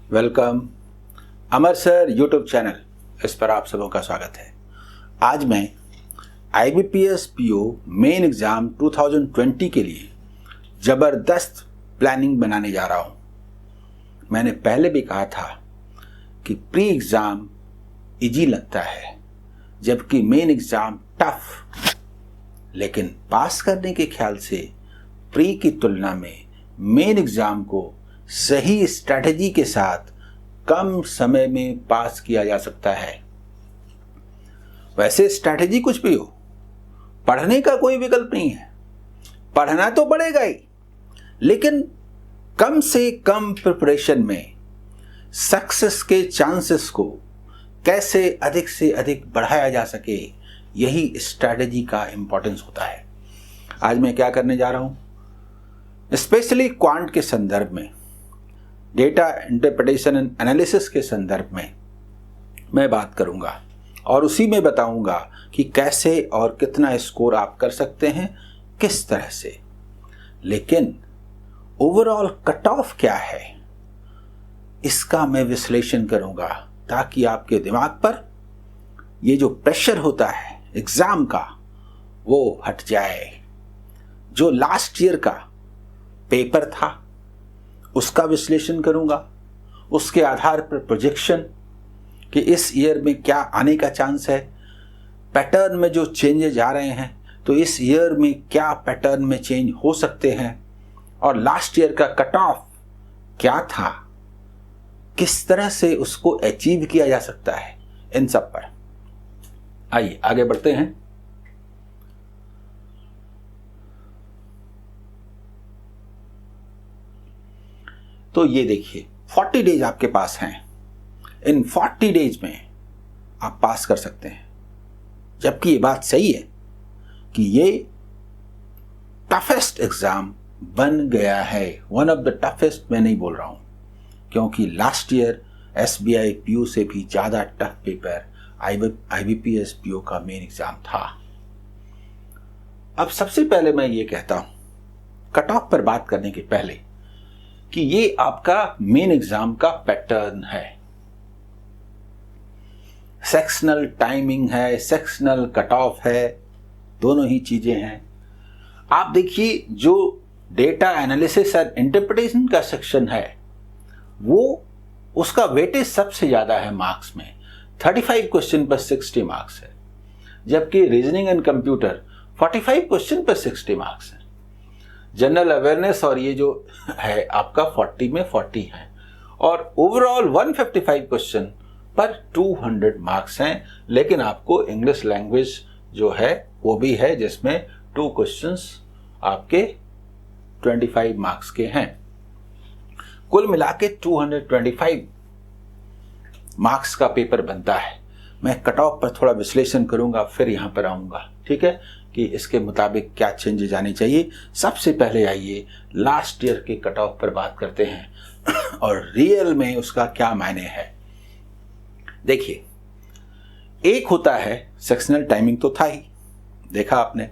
Welcome अमर sir YouTube channel, इस पर आप सबों का स्वागत है। आज मैं IBPS PO मेन एग्ज़ाम 2020 के लिए ज़बरदस्त प्लानिंग बनाने जा रहा हूँ। मैंने पहले भी कहा था कि प्री एग्ज़ाम इजी लगता है जबकि मेन एग्ज़ाम टफ, लेकिन पास करने के ख्याल से प्री की तुलना में मेन एग्ज़ाम को सही स्ट्रैटेजी के साथ कम समय में पास किया जा सकता है। वैसे स्ट्रैटेजी कुछ भी हो, पढ़ने का कोई विकल्प नहीं है। पढ़ना तो पड़ेगा ही, लेकिन कम से कम प्रिपरेशन में सक्सेस के चांसेस को कैसे अधिक से अधिक बढ़ाया जा सके, यही स्ट्रैटेजी का इंपॉर्टेंस होता है। आज मैं क्या करने जा रहा हूं, स्पेशली क्वांट के संदर्भ में, डेटा इंटरप्रिटेशन एंड एनालिसिस के संदर्भ में मैं बात करूंगा और उसी में बताऊंगा कि कैसे और कितना स्कोर आप कर सकते हैं, किस तरह से। लेकिन ओवरऑल कट ऑफ क्या है, इसका मैं विश्लेषण करूंगा ताकि आपके दिमाग पर ये जो प्रेशर होता है एग्जाम का वो हट जाए। जो लास्ट ईयर का पेपर था उसका विश्लेषण करूंगा, उसके आधार पर प्रोजेक्शन कि इस ईयर में क्या आने का चांस है, पैटर्न में जो चेंजेज आ रहे हैं तो इस ईयर में क्या पैटर्न में चेंज हो सकते हैं, और लास्ट ईयर का कट ऑफ क्या था, किस तरह से उसको अचीव किया जा सकता है, इन सब पर आइए आगे बढ़ते हैं। तो ये देखिए 40 डेज आपके पास हैं। इन 40 डेज में आप पास कर सकते हैं, जबकि ये बात सही है कि ये टफेस्ट एग्जाम बन गया है। वन ऑफ द टफेस्ट मैं नहीं बोल रहा हूं, क्योंकि लास्ट ईयर SBI PO से भी ज़्यादा टफ पेपर IBPS PO का मेन एग्जाम था। अब सबसे पहले मैं ये कहता हूं, कट ऑफ पर बात करने के पहले, कि ये आपका मेन एग्जाम का पैटर्न है। सेक्शनल टाइमिंग है, सेक्शनल कट ऑफ है, दोनों ही चीजें हैं। आप देखिए जो डेटा एनालिसिस और इंटरप्रिटेशन का सेक्शन है वो, उसका वेटेज सबसे ज्यादा है मार्क्स में, 35 क्वेश्चन पर 60 मार्क्स है, जबकि रीजनिंग एंड कंप्यूटर 45 क्वेश्चन पर 60 मार्क्स है। जनरल अवेयरनेस और ये जो है आपका 40 में 40 है, और ओवरऑल 155 क्वेश्चन पर 200 मार्क्स हैं। लेकिन आपको इंग्लिश लैंग्वेज जो है वो भी है, जिसमें 2 क्वेश्चंस आपके 25 मार्क्स के हैं। कुल मिला के 225 मार्क्स का पेपर बनता है। मैं कट ऑफ पर थोड़ा विश्लेषण करूंगा, फिर यहां पर आऊंगा, ठीक है, कि इसके मुताबिक क्या चेंजेस आनी चाहिए। सबसे पहले आइए लास्ट ईयर के कट ऑफ पर बात करते हैं और रियल में उसका क्या मायने है। देखिए, एक होता है सेक्शनल टाइमिंग, तो था ही, देखा आपने।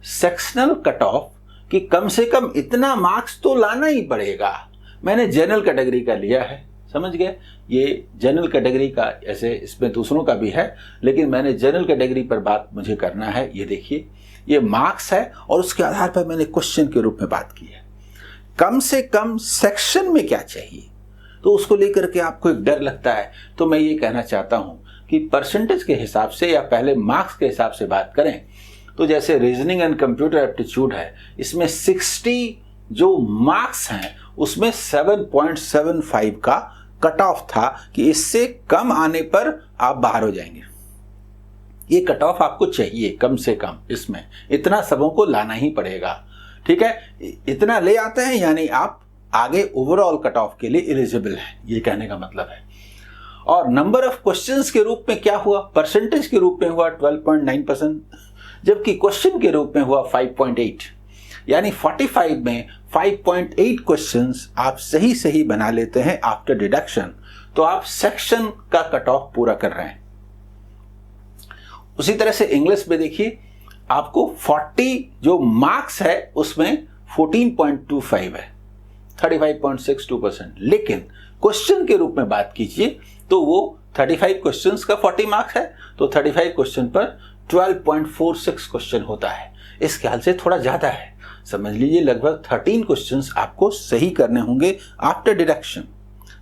सेक्शनल कट ऑफ कि कम से कम इतना मार्क्स तो लाना ही पड़ेगा। मैंने जनरल कैटेगरी का लिया है, समझ गए, ये जनरल कैटेगरी का, ऐसे इसमें दूसरों का भी है, लेकिन मैंने जनरल कैटेगरी पर बात मुझे करना है। ये देखिए, ये मार्क्स है और उसके आधार पर मैंने क्वेश्चन के रूप में बात की है। कम से कम सेक्शन में क्या चाहिए, तो उसको लेकर के आपको एक डर लगता है। तो मैं ये कहना चाहता हूं कि परसेंटेज के हिसाब से या पहले मार्क्स के हिसाब से बात करें, तो जैसे रीजनिंग एंड कंप्यूटर एप्टीट्यूड है, इसमें 60 जो मार्क्स हैं उसमें 7.75 का कट ऑफ था कि इससे कम आने पर आप बाहर हो जाएंगे। ये कट ऑफ आपको चाहिए कम से कम, इसमें इतना सबों को लाना ही पड़ेगा, ठीक है। इतना ले आते हैं यानी आप आगे ओवरऑल कट ऑफ के लिए एलिजिबल हैं, ये कहने का मतलब है। और नंबर ऑफ क्वेश्चंस के रूप में क्या हुआ, परसेंटेज के रूप में हुआ 12.9%, जबकि क्वेश्चन के रूप में हुआ 5.8, यानी 45 में 5.8 क्वेश्चंस आप सही सही बना लेते हैं आफ्टर डिडक्शन, तो आप सेक्शन का कट ऑफ पूरा कर रहे हैं। उसी तरह से इंग्लिश में देखिए, आपको 40 जो मार्क्स है उसमें 14.25 है, 35.62%। लेकिन क्वेश्चन के रूप में बात कीजिए तो वो 35 क्वेश्चंस का 40 मार्क्स है, तो 35 क्वेश्चन पर 12.46 क्वेश्चन होता है। इस ख्याल से थोड़ा ज्यादा है, समझ लीजिए लगभग 13 क्वेश्चंस आपको सही करने होंगे after deduction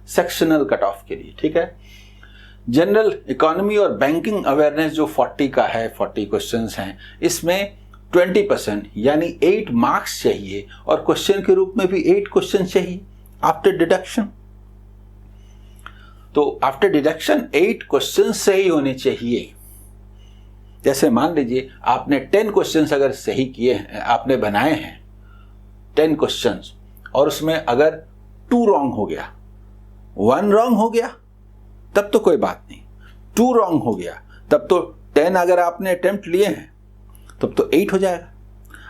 sectional cut off के लिए। ठीक है, जनरल इकोनॉमी और बैंकिंग अवेयरनेस जो 40 का है, 40 क्वेश्चंस हैं, इसमें 20% यानी 8 मार्क्स चाहिए और क्वेश्चन के रूप में भी 8 क्वेश्चन चाहिए आफ्टर डिडक्शन। तो आफ्टर डिडक्शन 8 क्वेश्चन सही होने चाहिए। जैसे मान लीजिए आपने 10 क्वेश्चंस अगर सही किए हैं, आपने बनाए हैं 10 क्वेश्चंस और उसमें अगर 2 रॉन्ग हो गया, 1 रॉन्ग हो गया, तब तो कोई बात नहीं। 2 रॉन्ग हो गया तब तो 10 अगर आपने अटेम्प्ट लिए हैं तब तो 8 हो जाएगा।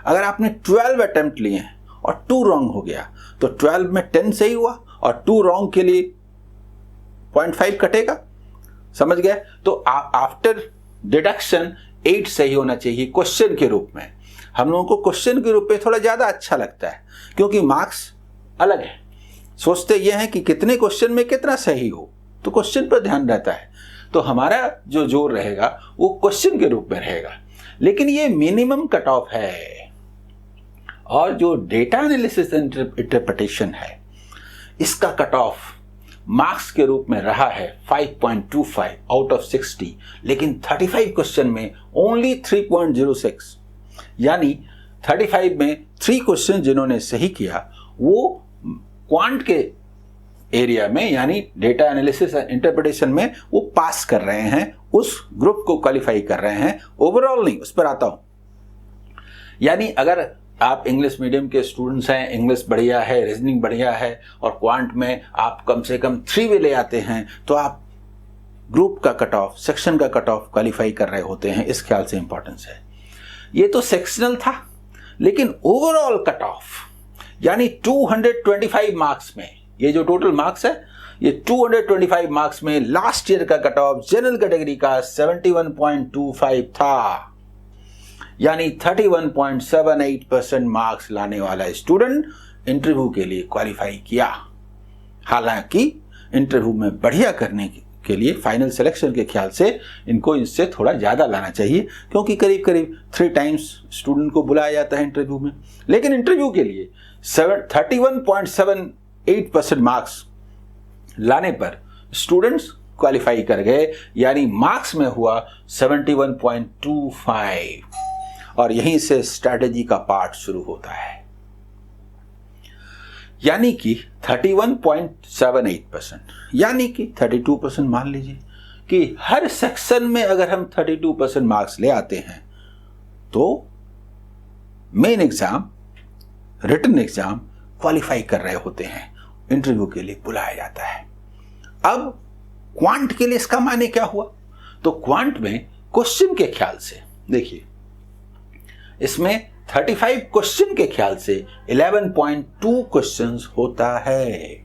अगर आपने 12 अटेम्प्ट लिए हैं और 2 रॉन्ग हो गया तो 12 में 10 सही हुआ और 2 रॉन्ग के लिए 0.5 कटेगा, समझ गए। तो आफ्टर डिडक्शन 8 सही होना चाहिए क्वेश्चन के रूप में। हम लोगों को क्वेश्चन के रूप में थोड़ा ज्यादा अच्छा लगता है क्योंकि मार्क्स अलग है, सोचते यह है कि कितने क्वेश्चन में कितना सही हो, तो क्वेश्चन पर ध्यान रहता है। तो हमारा जो जोर रहेगा वो क्वेश्चन के रूप में रहेगा। लेकिन ये मिनिमम कट ऑफ है और जो डेटा एनालिसिस इंटरप्रिटेशन है इसका कट ऑफ मार्क्स के रूप में रहा है 5.25 आउट ऑफ 60, लेकिन 35 क्वेश्चन में ओनली 3.06, यानी 35 में 3 क्वेश्चन जिन्होंने सही किया वो क्वांट के एरिया में यानी डेटा एनालिसिस एंड इंटरप्रिटेशन में वो पास कर रहे हैं, उस ग्रुप को क्वालिफाई कर रहे हैं। ओवरऑल नहीं, उस पर आता हूं। यानी अगर आप इंग्लिश मीडियम के स्टूडेंट्स हैं, इंग्लिश बढ़िया है, रीजनिंग बढ़िया है और क्वांट में आप कम से कम 3 भी ले आते हैं तो आप ग्रुप का कट ऑफ, सेक्शन का कट ऑफ क्वालिफाई कर रहे होते हैं। इस ख्याल से इंपॉर्टेंस है। ये तो सेक्शनल था, लेकिन ओवरऑल कट ऑफ यानी 225 मार्क्स में, ये जो टोटल मार्क्स है ये 225 मार्क्स में लास्ट ईयर का कट ऑफ जनरल कैटेगरी का 71.25 था, यानी 31.78% मार्क्स लाने वाला स्टूडेंट इंटरव्यू के लिए क्वालिफाई किया। हालांकि इंटरव्यू में बढ़िया करने के लिए फाइनल सिलेक्शन के ख्याल से इनको इससे थोड़ा ज्यादा लाना चाहिए क्योंकि करीब करीब 3 टाइम्स स्टूडेंट को बुलाया जाता है इंटरव्यू में। लेकिन इंटरव्यू के लिए 31.78% मार्क्स लाने पर स्टूडेंट्स क्वालिफाई कर गए, यानी मार्क्स में हुआ 71.25 और यहीं से स्ट्रैटेजी का पार्ट शुरू होता है। यानी कि 31.78% यानी कि 32% मान लीजिए कि हर सेक्शन में अगर हम 32% मार्क्स ले आते हैं तो main exam, written exam qualify कर रहे होते हैं, इंटरव्यू के लिए बुलाया जाता है। अब क्वांट के लिए इसका माने क्या हुआ? तो क्वांट में क्वेश्चन के ख्याल से देखिए, इसमें 35 क्वेश्चन के ख्याल से 11.2 क्वेश्चंस होता है,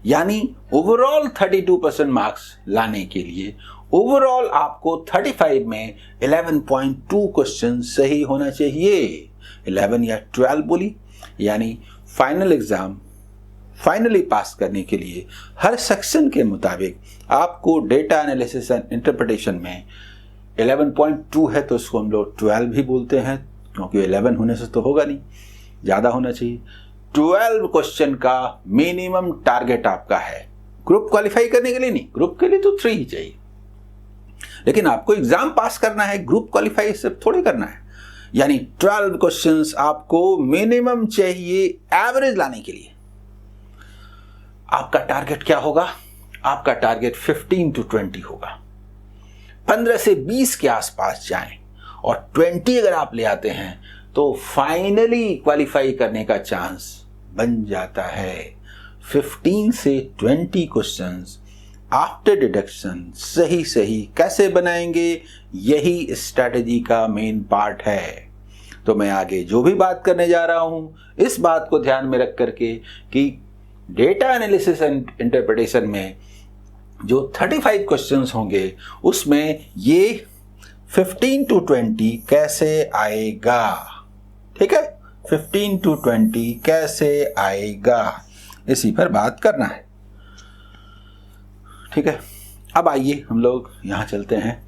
यानी ओवरऑल 32% मार्क्स लाने के लिए ओवरऑल आपको 35 में 11.2 क्वेश्चन सही होना चाहिए। 11 या 12 बोली, यानी फाइनल एग्जाम फाइनली पास करने के लिए हर सेक्शन के मुताबिक आपको डेटा एनालिसिस एंड इंटरप्रिटेशन में 11.2 है तो इसको हम लोग 12 भी बोलते हैं क्योंकि 11 होने से तो होगा नहीं, ज़्यादा होना चाहिए। 12 क्वेश्चन का मिनिमम टारगेट आपका है, ग्रुप क्वालिफाई करने के लिए नहीं, ग्रुप के लिए तो 3 ही चाहिए, लेकिन आपको एग्जाम पास करना है, ग्रुप क्वालिफाई सिर्फ थोड़ी करना है। यानी 12 क्वेश्चंस आपको मिनिमम चाहिए एवरेज लाने के लिए। आपका टारगेट क्या होगा? आपका टारगेट 15 to 20 होगा, 15 से 20 के आसपास जाएं और 20 अगर आप ले आते हैं तो फाइनली क्वालिफाई करने का चांस बन जाता है। 15 से 20 क्वेश्चंस आफ्टर डिडक्शन सही कैसे बनाएंगे, यही स्ट्रैटेजी का मेन पार्ट है। तो मैं आगे जो भी बात करने जा रहा हूं, इस बात को ध्यान में रख करके कि डेटा एनालिसिस एंड इंटरप्रिटेशन में जो 35 क्वेश्चंस होंगे उसमें ये 15 to 20 कैसे आएगा, ठीक है, 15 to 20 कैसे आएगा, इसी पर बात करना है। ठीक है, अब आइए हम लोग यहां चलते हैं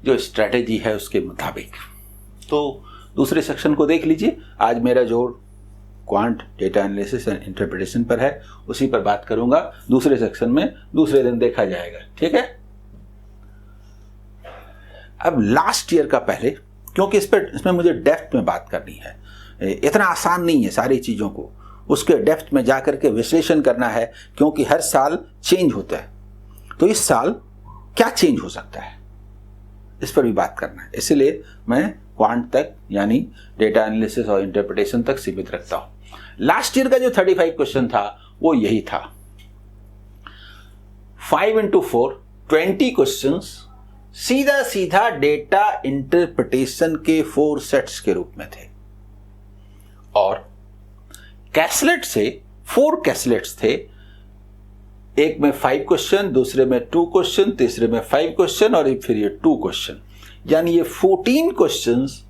जो स्ट्रेटेजी है उसके मुताबिक। तो दूसरे सेक्शन को देख लीजिए। आज मेरा जोर quant data analysis and interpretation पर है, उसी पर बात करूंगा। दूसरे सेक्शन में दूसरे दिन देखा जाएगा। ठीक है, अब लास्ट ईयर का पहले, क्योंकि इसमें मुझे डेप्थ में बात करनी है, इतना आसान नहीं है सारी चीज़ों को उसके डेप्थ में जाकर के विश्लेषण करना है, क्योंकि हर साल चेंज होता है। तो इस साल क्या चेंज हो सकता है इस पर भी बात करना है। इसलिए मैं क्वांट तक यानी डेटा एनालिसिस और इंटरप्रिटेशन तक सीमित रखता हूं। लास्ट ईयर का जो 35 क्वेश्चन था वो यही था। 5 into 4 20 क्वेश्चंस सीधा सीधा डेटा इंटरप्रिटेशन के 4 सेट्स के रूप में थे, और कैसलेट से 4 कैसलेट्स थे। एक में 5 क्वेश्चन, दूसरे में 2 क्वेश्चन, तीसरे में 5 क्वेश्चन और फिर ये 2 क्वेश्चन, यानी ये 14 क्वेश्चंस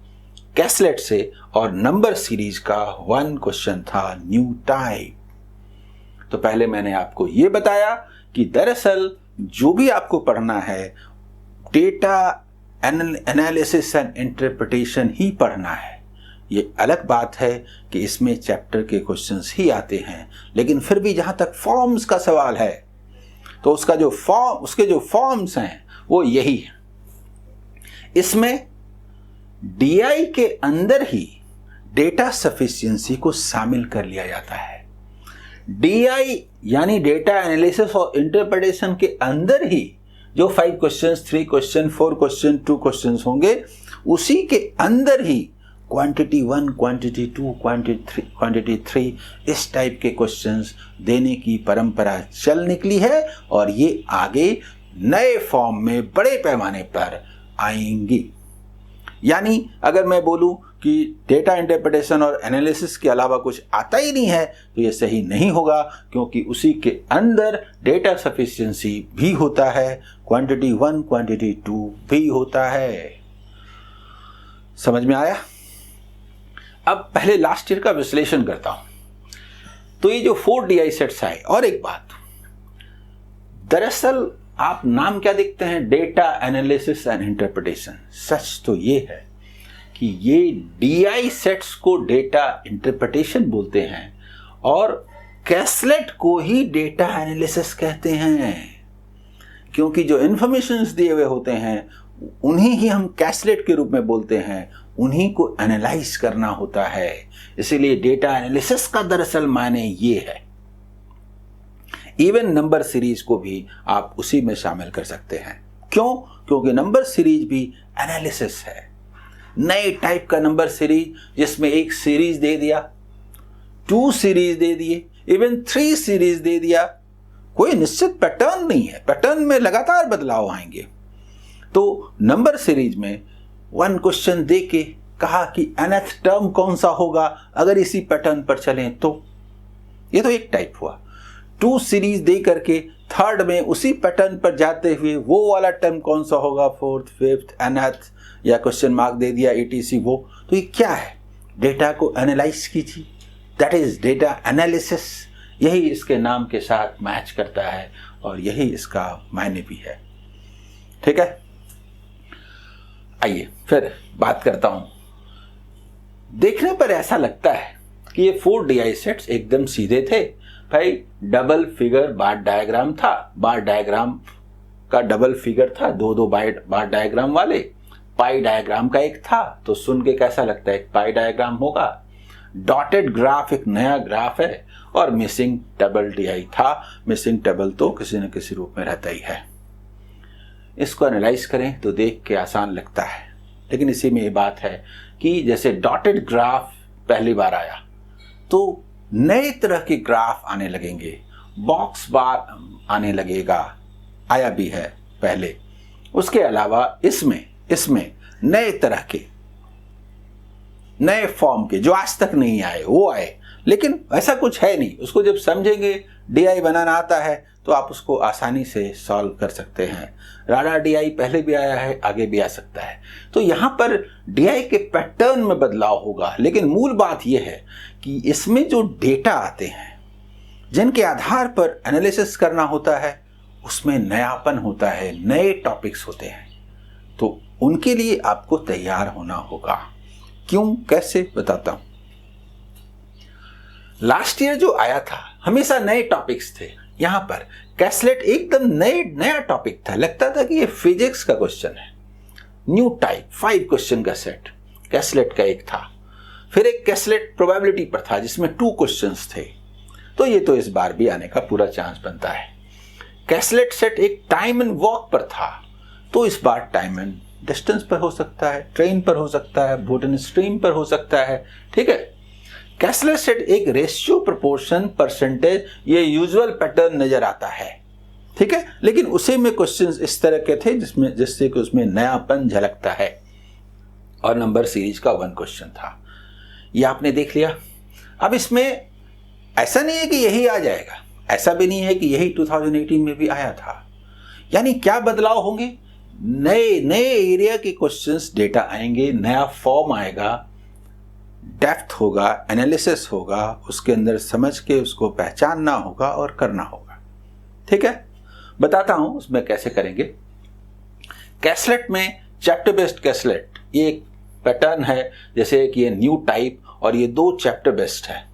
कैसलेट से, और नंबर सीरीज का 1 क्वेश्चन था न्यू टाइप। तो पहले मैंने आपको ये बताया कि दरअसल जो भी आपको पढ़ना है डेटा एनालिसिस एंड इंटरप्रिटेशन ही पढ़ना है। ये अलग बात है कि इसमें चैप्टर के क्वेश्चंस ही आते हैं, लेकिन फिर भी जहां तक फॉर्म्स का सवाल है तो उसके जो फॉर्म्स हैं वो यही है। इसमें डीआई के अंदर ही डेटा सफिशिएंसी को शामिल कर लिया जाता है। डीआई यानी डेटा एनालिसिस और इंटरप्रिटेशन के अंदर ही जो 5 क्वेश्चंस, 3 क्वेश्चन, 4 क्वेश्चन, 2 क्वेश्चंस होंगे, उसी के अंदर ही क्वांटिटी 1, क्वांटिटी 2, क्वांटिटी 3 इस टाइप के क्वेश्चंस देने की परंपरा चल निकली है, और ये आगे नए फॉर्म में बड़े पैमाने पर आएंगी। यानी अगर मैं बोलूं कि डेटा इंटरप्रिटेशन और एनालिसिस के अलावा कुछ आता ही नहीं है तो ये सही नहीं होगा, क्योंकि उसी के अंदर डेटा सफिशिएंसी भी होता है, क्वांटिटी 1, क्वांटिटी 2 भी होता है। समझ में आया? अब पहले लास्ट ईयर का विश्लेषण करता हूं। तो ये जो 4 DI सेट्स आए, और एक बात, दरअसल आप नाम क्या देखते हैं, डेटा एनालिसिस एंड इंटरप्रिटेशन। सच तो ये है कि ये DI सेट्स को डेटा इंटरप्रिटेशन बोलते हैं और कैसलेट को ही डेटा एनालिसिस कहते हैं, क्योंकि जो इंफॉर्मेशंस दिए हुए होते हैं उन्हीं ही हम कैसलेट के रूप में बोलते हैं, उन्हीं को एनालाइज करना होता है। इसीलिए डेटा एनालिसिस का दरअसल मायने ये है। इवन नंबर सीरीज को भी आप उसी में शामिल कर सकते हैं। क्यों? क्योंकि नंबर सीरीज भी एनालिसिस है। नए टाइप का नंबर सीरीज, जिसमें एक सीरीज दे दिया, 2 सीरीज दे दिए, इवन 3 सीरीज दे दिया, कोई निश्चित पैटर्न नहीं है, पैटर्न में लगातार बदलाव आएंगे। तो नंबर सीरीज में 1 क्वेश्चन दे के कहा कि nth टर्म कौन सा होगा अगर इसी पैटर्न पर चलें, तो ये तो एक टाइप हुआ। 2 सीरीज दे करके 3rd में उसी पैटर्न पर जाते हुए वो वाला टर्म कौन सा होगा, 4th, 5th, nth, या क्वेश्चन मार्क दे दिया etc वो। तो ये क्या है? डेटा को एनालाइज कीजिए, दैट इज डेटा एनालिसिस। यही इसके नाम के साथ मैच करता है और यही इसका मायने भी है। ठीक है, आइए फिर बात करता हूं। देखने पर ऐसा लगता है कि ये 4 DI सेट्स एकदम सीधे थे। भाई डबल फिगर बार डायग्राम था, बार डायग्राम का डबल फिगर था, 2-2 बार डायग्राम वाले, पाई डायग्राम का एक था, तो सुन के कैसा लगता है एक पाई डायग्राम होगा। डॉटेड ग्राफ एक नया ग्राफ है, और मिसिंग टेबल DI था। मिसिंग टेबल तो किसी न किसी रूप में रहता ही है। इसको एनालाइज करें तो देख के आसान लगता है, लेकिन इसी में ये बात है कि जैसे डॉटेड ग्राफ पहली बार आया तो नए तरह के ग्राफ आने लगेंगे, बॉक्स बार आने लगेगा, आया भी है पहले। उसके अलावा इसमें नए तरह के, नए फॉर्म के जो आज तक नहीं आए वो आए, लेकिन ऐसा कुछ है नहीं। उसको जब समझेंगे DI बनाना आता है तो आप उसको आसानी से सॉल्व कर सकते हैं। राडा DI पहले भी आया है, आगे भी आ सकता है। तो यहाँ पर DI के पैटर्न में बदलाव होगा, लेकिन मूल बात यह है कि इसमें जो डेटा आते हैं जिनके आधार पर एनालिसिस करना होता है, उसमें नयापन होता है, नए टॉपिक्स होते हैं। तो उनके लिए आपको तैयार होना होगा। क्यों, कैसे, बताता हूं। लास्ट ईयर जो आया था हमेशा नए टॉपिक्स थे। यहां पर कैसलेट एकदम नया टॉपिक था, लगता था कि ये फिजिक्स का क्वेश्चन है। न्यू टाइप 5 क्वेश्चन का सेट कैसलेट का एक था। फिर एक कैसलेट प्रोबेबिलिटी पर था जिसमें 2 क्वेश्चंस थे। तो ये तो इस बार भी आने का पूरा चांस बनता है। कैसलेट सेट एक टाइम एंड वॉक पर था, तो इस बार टाइम एंड डिस्टेंस पर हो सकता है, ट्रेन पर हो सकता है, बोट एंड स्ट्रीम पर हो सकता है। ठीक है। कैसलेट सेट एक रेशियो, प्रोपोर्शन, परसेंटेज, ये यूजुअल पैटर्न नजर आता है। ठीक है, लेकिन उसी में क्वेश्चंस इस तरह के थे जिससे कि उसमें नयापन झलकता है। और नंबर सीरीज का 1 क्वेश्चन था, ये आपने देख लिया। अब इसमें ऐसा नहीं है कि यही आ जाएगा, ऐसा भी नहीं है कि यही 2018 में भी आया था। यानी क्या बदलाव होंगे, नए एरिया के क्वेश्चंस, डेटा आएंगे, नया फॉर्म आएगा, डेप्थ होगा, एनालिसिस होगा, उसके अंदर समझ के उसको पहचानना होगा और करना होगा। ठीक है, बताता हूं उसमें कैसे करेंगे। कैसलेट में चैप्टर बेस्ड कैसलेट, ये एक पैटर्न है, जैसे कि ये न्यू टाइप और ये 2 चैप्टर बेस्ड है।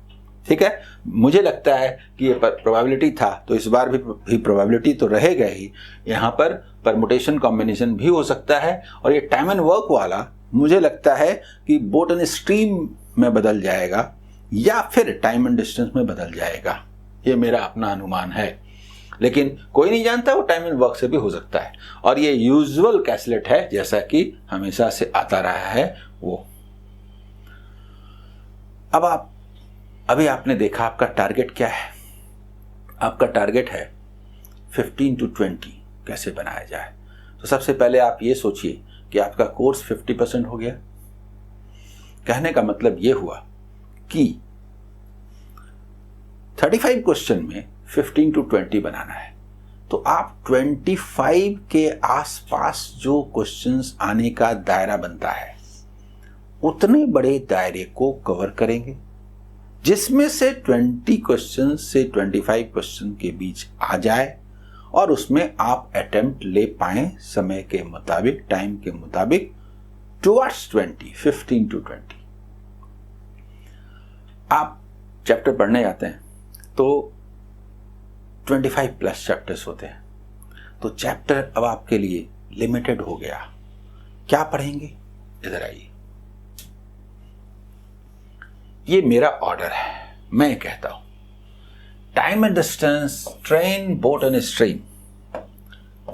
ठीक है, मुझे लगता है कि ये प्रोबेबिलिटी था, तो इस बार भी प्रोबेबिलिटी तो रहेगा ही। यहाँ पर परमुटेशन कॉम्बिनेशन भी हो सकता है। और ये टाइम एंड वर्क वाला मुझे लगता है कि बोट एंड स्ट्रीम में बदल जाएगा या फिर टाइम एंड डिस्टेंस में बदल जाएगा। ये मेरा अपना अनुमान है, लेकिन कोई नहीं जानता, वो टाइम एंड वर्क से भी हो सकता है। और ये यूजुअल कैसलेट है, जैसा कि हमेशा से आता रहा है वो। अब अभी आपने देखा आपका टारगेट क्या है। आपका टारगेट है 15 to 20 कैसे बनाया जाए। तो सबसे पहले आप ये सोचिए कि आपका कोर्स 50% हो गया। कहने का मतलब ये हुआ कि 35 क्वेश्चन में 15 to 20 बनाना है। तो आप 25 के आसपास जो क्वेश्चंस आने का दायरा बनता है, उतने बड़े दायरे को कवर करेंगे, जिसमें से 20 क्वेश्चन से 25 क्वेश्चन के बीच आ जाए और उसमें आप अटेम्प्ट ले पाएं समय के मुताबिक, टाइम के मुताबिक, टुवर्ड्स 20, 15 to 20। आप चैप्टर पढ़ने जाते हैं तो 25 प्लस चैप्टर्स होते हैं, तो चैप्टर अब आपके लिए लिमिटेड हो गया। क्या पढ़ेंगे, इधर आइए। ये मेरा ऑर्डर है, मैं कहता हूं time and distance, train, boat and stream.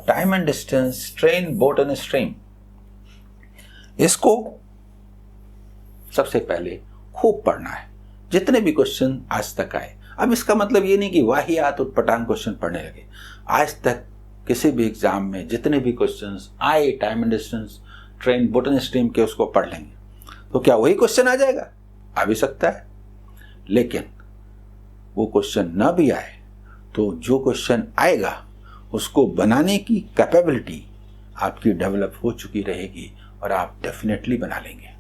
Time and distance, train, boat and stream, इसको सबसे पहले खूब पढ़ना है, जितने भी क्वेश्चन आज तक आए। अब इसका मतलब ये नहीं कि वाहियात उटपटांग क्वेश्चन पढ़ने लगे। आज तक किसी भी एग्जाम में जितने भी क्वेश्चंस आए time and distance, train, boat and stream के, उसको पढ़ लेंगे। तो क्या वही क्वेश्चन आ जाएगा? आ भी सकता है, लेकिन वो क्वेश्चन ना भी आए तो जो क्वेश्चन आएगा उसको बनाने की कैपेबिलिटी आपकी डेवलप हो चुकी रहेगी और आप डेफिनेटली बना लेंगे।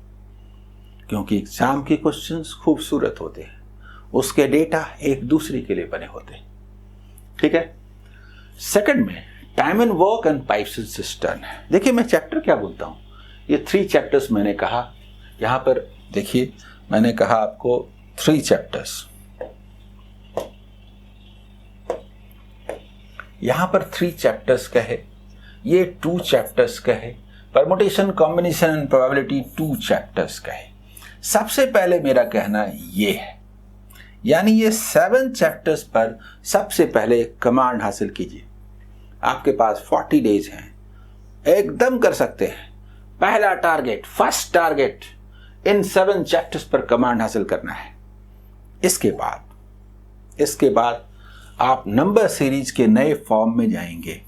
क्योंकि एग्जाम के क्वेश्चंस खूबसूरत होते हैं, उसके डेटा एक दूसरे के लिए बने होते हैं। ठीक है। सेकंड में time and work and pipes and system. देखिए मैं चैप्टर क्या बोलता हूं, ये 3 चैप्टर्स मैंने कहा। यहां पर देखिए मैंने कहा आपको 3 चैप्टर्स, यहां पर 3 चैप्टर्स का है, ये 2 चैप्टर्स का है। Permutation, combination and probability 2 chapters का है। सबसे पहले मेरा कहना ये है, यानी ये 7 चैप्टर्स पर सबसे पहले कमांड हासिल कीजिए। आपके पास 40 डेज हैं, एकदम कर सकते हैं। पहला टारगेट, फर्स्ट टारगेट, इन 7 चैप्टर्स पर कमांड हासिल करना है। इसके बाद आप नंबर सीरीज के नए फॉर्म में जाएंगे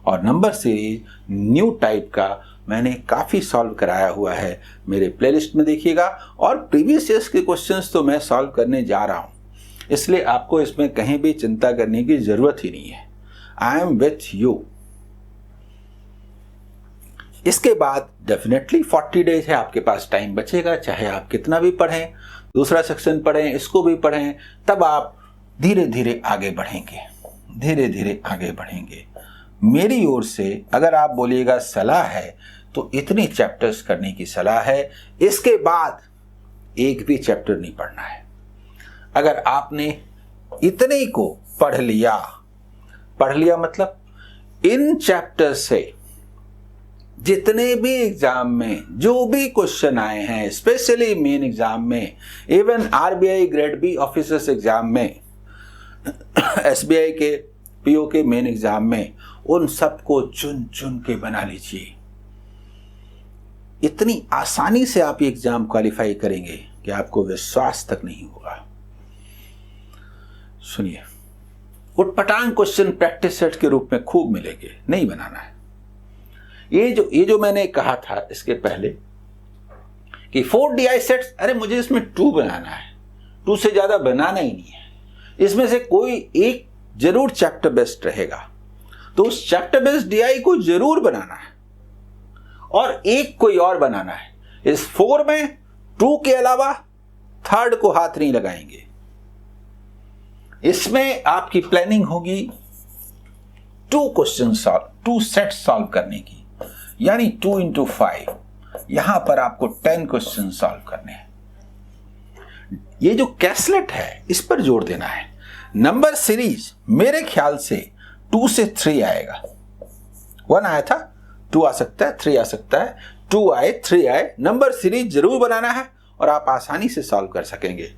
और नंबर सीरीज न्यू टाइप का मैंने काफ़ी सॉल्व कराया हुआ है, मेरे प्लेलिस्ट में देखिएगा। और प्रीवियस ईयर्स के क्वेश्चंस तो मैं सॉल्व करने जा रहा हूं। इसलिए आपको इसमें कहीं भी चिंता करने की जरूरत ही नहीं है। I am with you. इसके बाद डेफिनेटली 40 डेज है, आपके पास टाइम बचेगा, चाहे आप कितना भी पढ़ें, दूसरा सेक्शन पढ़ें, इसको भी पढ़ें, तब आप धीरे धीरे आगे बढ़ेंगे, धीरे धीरे आगे बढ़ेंगे। मेरी ओर से अगर आप बोलिएगा सलाह है तो इतने चैप्टर्स करने की सलाह है, इसके बाद एक भी चैप्टर नहीं पढ़ना है। अगर आपने इतने को पढ़ लिया मतलब इन चैप्टर से जितने भी एग्जाम में जो भी क्वेश्चन आए हैं, स्पेशली मेन एग्जाम में, even RBI grade B officers exam में, एसबीआई के पीओ के मेन एग्जाम में, उन सबको चुन चुन के बना लीजिए। इतनी आसानी से आप ये एग्जाम क्वालिफाई करेंगे कि आपको विश्वास तक नहीं होगा। सुनिए, उटपटांग क्वेश्चन प्रैक्टिस सेट के रूप में खूब मिलेंगे, नहीं बनाना है। ये जो मैंने कहा था इसके पहले कि 4 DI सेट्स, अरे मुझे इसमें 2 बनाना है, 2 से ज्यादा बनाना ही नहीं है। इसमें से कोई एक जरूर चैप्टर बेस्ड रहेगा, तो उस चैप्टर बेस्ड DI को जरूर बनाना है और एक कोई और बनाना है। इस 4 में 2 के अलावा थर्ड को हाथ नहीं लगाएंगे। इसमें आपकी प्लानिंग होगी 2 क्वेश्चन सॉल्व, 2 सेट सॉल्व करने की, यानी 2 into 5। यहां पर आपको 10 क्वेश्चन सॉल्व करने हैं। ये जो कैसलेट है इस पर जोर देना है। नंबर सीरीज मेरे ख्याल से 2 से 3 आएगा। 1 आया था, 2 आ सकता है, 3 आ सकता है, 2 आए, 3 आए। नंबर सीरीज जरूर बनाना है और आप आसानी से सॉल्व कर सकेंगे।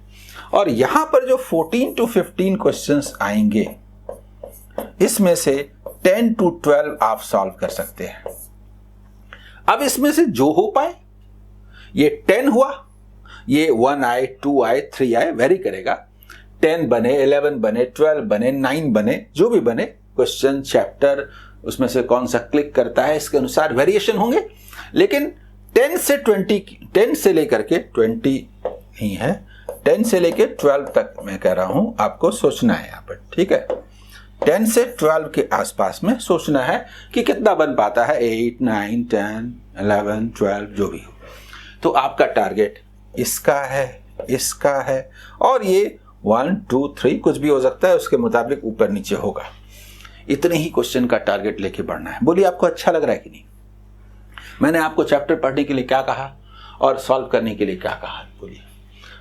और यहां पर जो 14 to 15 क्वेश्चंस आएंगे, इसमें से 10 to 12 आप सॉल्व कर सकते हैं। अब इसमें से जो हो पाए, ये 10 हुआ, ये 1 आए, 2 आए, 3 आए, वेरी करेगा। 10 बने, 11 बने, 12 बने, 9 बने, जो भी बने क्वेश्चन, चैप्टर, उसमें से कौन सा क्लिक करता है, इसके अनुसार वेरिएशन होंगे। लेकिन 10 से लेकर के 20 ही है, 10 से लेकर 12 तक मैं कह रहा हूं आपको सोचना है यहाँ पर, ठीक है। 10 से 12 के आसपास में सोचना है कि कितना बन पाता है, 8, 9, 10, 11, 12 जो भी हो। तो आपका टारगेट इसका है और ये 1, 2, 3 कुछ भी हो सकता है, उसके मुताबिक ऊपर नीचे होगा। इतने ही क्वेश्चन का टारगेट लेके बढ़ना है। बोलिए आपको अच्छा लग रहा है कि नहीं? मैंने आपको चैप्टर पढ़ने के लिए क्या कहा और सॉल्व करने के लिए क्या कहा? बोलिए।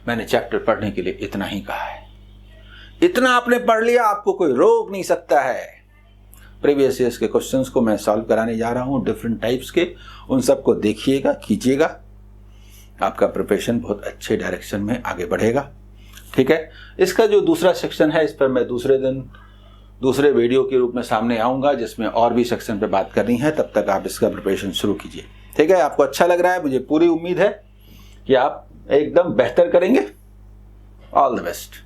मैंने चैप्टर पढ़ने के लिए इतना ही कहा है। इतना आपने पढ़ लिया, आपको कोई रोक नहीं सकता है। प्रीवियस ईयर्स के क्वेश्चंस को मैं सॉल्व कराने जा रहा हूं, डिफरेंट टाइप्स के, उन सबको देखिएगा, कीजिएगा। आपका प्रिपरेशन बहुत अच्छे डायरेक्शन में आगे बढ़ेगा, ठीक है। इसका जो दूसरा सेक्शन है, इस पर मैं दूसरे दिन दूसरे वीडियो के रूप में सामने आऊंगा, जिसमें और भी सेक्शन पे बात करनी है। तब तक आप इसका प्रिपरेशन शुरू कीजिए, ठीक है। आपको अच्छा लग रहा है, मुझे पूरी उम्मीद है कि आप एकदम बेहतर करेंगे। All the best.